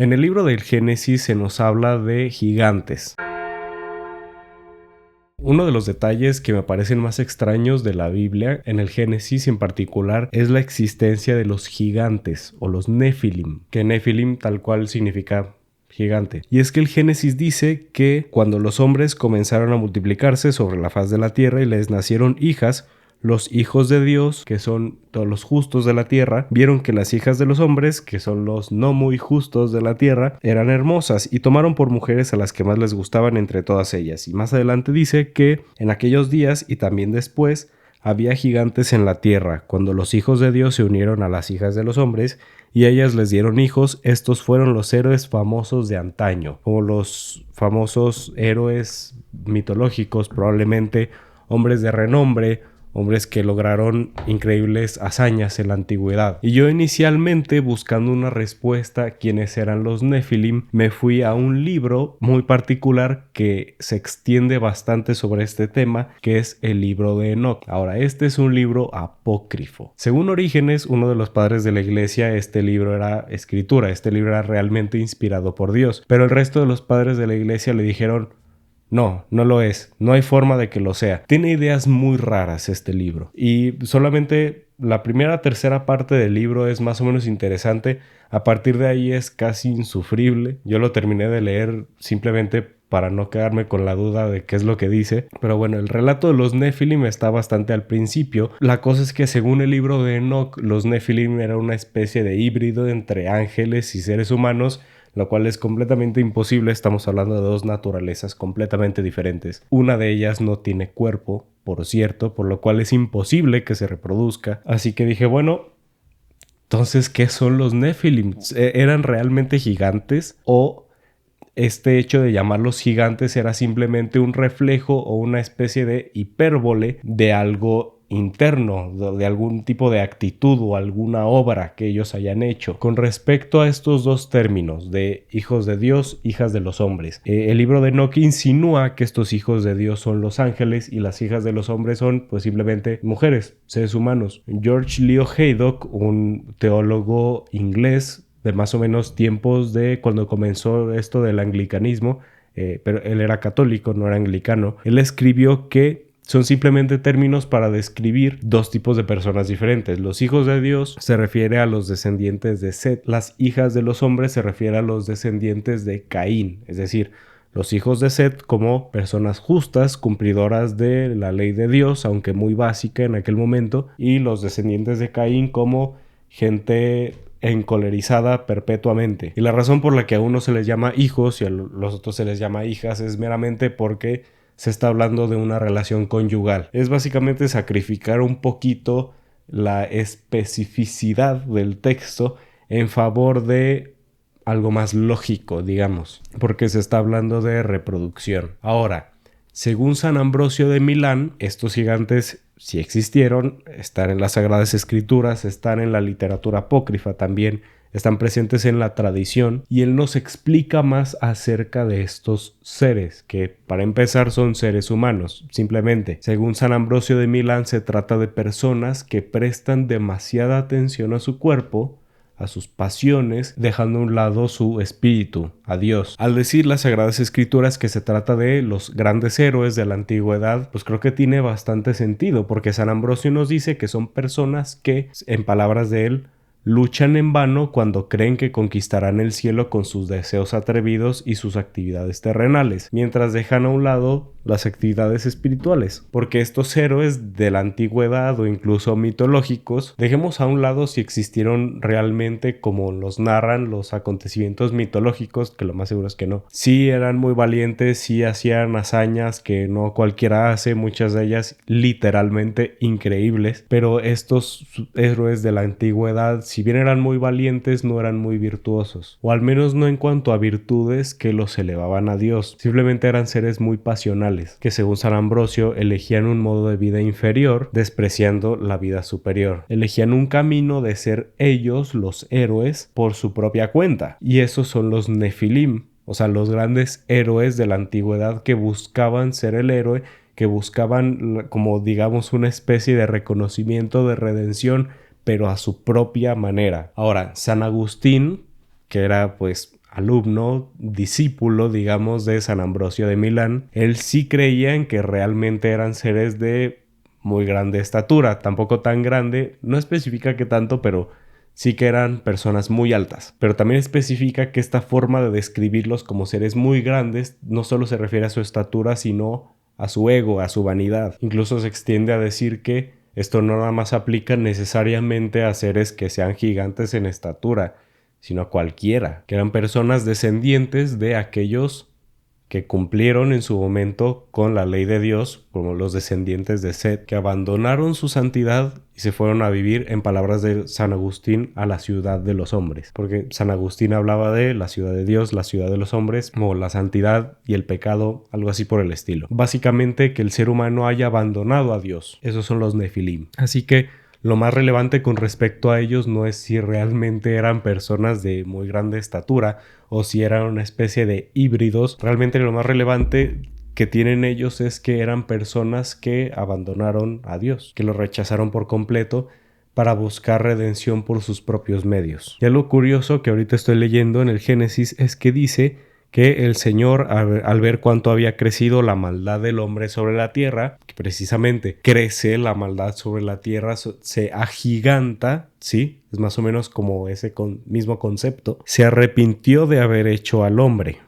En el libro del Génesis se nos habla de gigantes. Uno de los detalles que me parecen más extraños de la Biblia, en el Génesis en particular, es la existencia de los gigantes o los Nefilim, que Nefilim tal cual significa gigante. Y es que el Génesis dice que cuando los hombres comenzaron a multiplicarse sobre la faz de la tierra y les nacieron hijas, los hijos de Dios, que son todos los justos de la tierra, vieron que las hijas de los hombres, que son los no muy justos de la tierra, eran hermosas y tomaron por mujeres a las que más les gustaban entre todas ellas. Y más adelante dice que en aquellos días y también después había gigantes en la tierra, cuando los hijos de Dios se unieron a las hijas de los hombres y ellas les dieron hijos. Estos fueron los héroes famosos de antaño, como los famosos héroes mitológicos, probablemente hombres de renombre, hombres que lograron increíbles hazañas en la antigüedad. Y yo inicialmente, buscando una respuesta a quiénes eran los Nefilim, me fui a un libro muy particular que se extiende bastante sobre este tema, que es el libro de Enoc. Ahora, este es un libro apócrifo. Según Orígenes, uno de los padres de la iglesia, este libro era escritura, este libro era realmente inspirado por Dios, pero el resto de los padres de la iglesia le dijeron: no, no lo es. No hay forma de que lo sea. Tiene ideas muy raras este libro. Y solamente la tercera parte del libro es más o menos interesante. A partir de ahí es casi insufrible. Yo lo terminé de leer simplemente para no quedarme con la duda de qué es lo que dice. Pero bueno, el relato de los Nefilim está bastante al principio. La cosa es que según el libro de Enoc, los Nefilim era una especie de híbrido entre ángeles y seres humanos, lo cual es completamente imposible. Estamos hablando de dos naturalezas completamente diferentes. Una de ellas no tiene cuerpo, por cierto, por lo cual es imposible que se reproduzca. Así que dije, bueno, entonces, ¿qué son los Nefilim? ¿Eran realmente gigantes? ¿O este hecho de llamarlos gigantes era simplemente un reflejo o una especie de hipérbole de algo interno, de algún tipo de actitud o alguna obra que ellos hayan hecho? Con respecto a estos dos términos de hijos de Dios, hijas de los hombres, el libro de Enoc insinúa que estos hijos de Dios son los ángeles y las hijas de los hombres son pues simplemente mujeres, seres humanos. George Leo Haydock, un teólogo inglés de más o menos tiempos de cuando comenzó esto del anglicanismo, pero él era católico, no era anglicano, él escribió que son simplemente términos para describir dos tipos de personas diferentes. Los hijos de Dios se refiere a los descendientes de Set. Las hijas de los hombres se refiere a los descendientes de Caín. Es decir, los hijos de Set como personas justas, cumplidoras de la ley de Dios, aunque muy básica en aquel momento. Y los descendientes de Caín como gente encolerizada perpetuamente. Y la razón por la que a uno se les llama hijos y a los otros se les llama hijas es meramente porque se está hablando de una relación conyugal. Es básicamente sacrificar un poquito la especificidad del texto en favor de algo más lógico, digamos, porque se está hablando de reproducción. Ahora, según San Ambrosio de Milán, estos gigantes sí existieron, están en las Sagradas Escrituras, están en la literatura apócrifa también, están presentes en la tradición, y él nos explica más acerca de estos seres, que para empezar son seres humanos, simplemente. Según San Ambrosio de Milán, se trata de personas que prestan demasiada atención a su cuerpo, a sus pasiones, dejando a un lado su espíritu, a Dios. Al decir las Sagradas Escrituras que se trata de los grandes héroes de la antigüedad, pues creo que tiene bastante sentido, porque San Ambrosio nos dice que son personas que, en palabras de él, luchan en vano cuando creen que conquistarán el cielo con sus deseos atrevidos y sus actividades terrenales, mientras dejan a un lado las actividades espirituales. Porque estos héroes de la antigüedad o incluso mitológicos, dejemos a un lado si existieron realmente como los narran los acontecimientos mitológicos, que lo más seguro es que no. Sí eran muy valientes, sí hacían hazañas que no cualquiera hace, muchas de ellas literalmente increíbles, pero estos héroes de la antigüedad, si bien eran muy valientes, no eran muy virtuosos, o al menos no en cuanto a virtudes que los elevaban a Dios. Simplemente eran seres muy pasionales, que según San Ambrosio elegían un modo de vida inferior, despreciando la vida superior. Elegían un camino de ser ellos los héroes por su propia cuenta, y esos son los Nefilim, o sea, los grandes héroes de la antigüedad que buscaban ser el héroe, que buscaban como digamos una especie de reconocimiento, de redención, pero a su propia manera. Ahora, San Agustín, que era pues alumno, discípulo, digamos, de San Ambrosio de Milán, él sí creía en que realmente eran seres de muy grande estatura, tampoco tan grande, no especifica qué tanto, pero sí que eran personas muy altas. Pero también especifica que esta forma de describirlos como seres muy grandes no solo se refiere a su estatura, sino a su ego, a su vanidad. Incluso se extiende a decir que esto no nada más aplica necesariamente a seres que sean gigantes en estatura, sino a cualquiera, que eran personas descendientes de aquellos que cumplieron en su momento con la ley de Dios, como los descendientes de Set, que abandonaron su santidad y se fueron a vivir, en palabras de San Agustín, a la ciudad de los hombres. Porque San Agustín hablaba de la ciudad de Dios, la ciudad de los hombres, como la santidad y el pecado, algo así por el estilo. Básicamente que el ser humano haya abandonado a Dios. Esos son los Nefilim. Así que lo más relevante con respecto a ellos no es si realmente eran personas de muy grande estatura o si eran una especie de híbridos. Realmente lo más relevante que tienen ellos es que eran personas que abandonaron a Dios, que lo rechazaron por completo para buscar redención por sus propios medios. Y algo curioso que ahorita estoy leyendo en el Génesis es que dice que el Señor, al ver cuánto había crecido la maldad del hombre sobre la tierra, que precisamente crece la maldad sobre la tierra, se agiganta, ¿sí? Es más o menos como ese mismo concepto. Se arrepintió de haber hecho al hombre.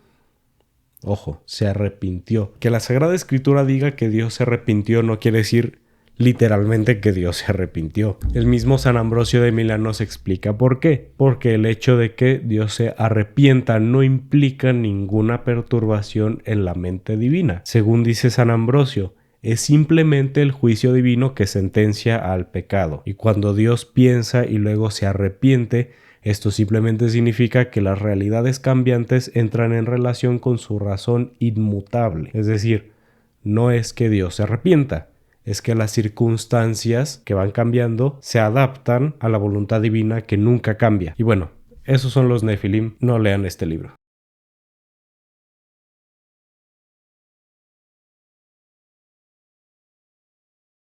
Ojo, se arrepintió. Que la Sagrada Escritura diga que Dios se arrepintió no quiere decir literalmente que Dios se arrepintió. El mismo San Ambrosio de Milán nos explica por qué. Porque el hecho de que Dios se arrepienta no implica ninguna perturbación en la mente divina. Según dice San Ambrosio, es simplemente el juicio divino que sentencia al pecado. Y cuando Dios piensa y luego se arrepiente, esto simplemente significa que las realidades cambiantes entran en relación con su razón inmutable. Es decir, no es que Dios se arrepienta, es que las circunstancias que van cambiando se adaptan a la voluntad divina que nunca cambia. Y bueno, esos son los Nefilim. No lean este libro.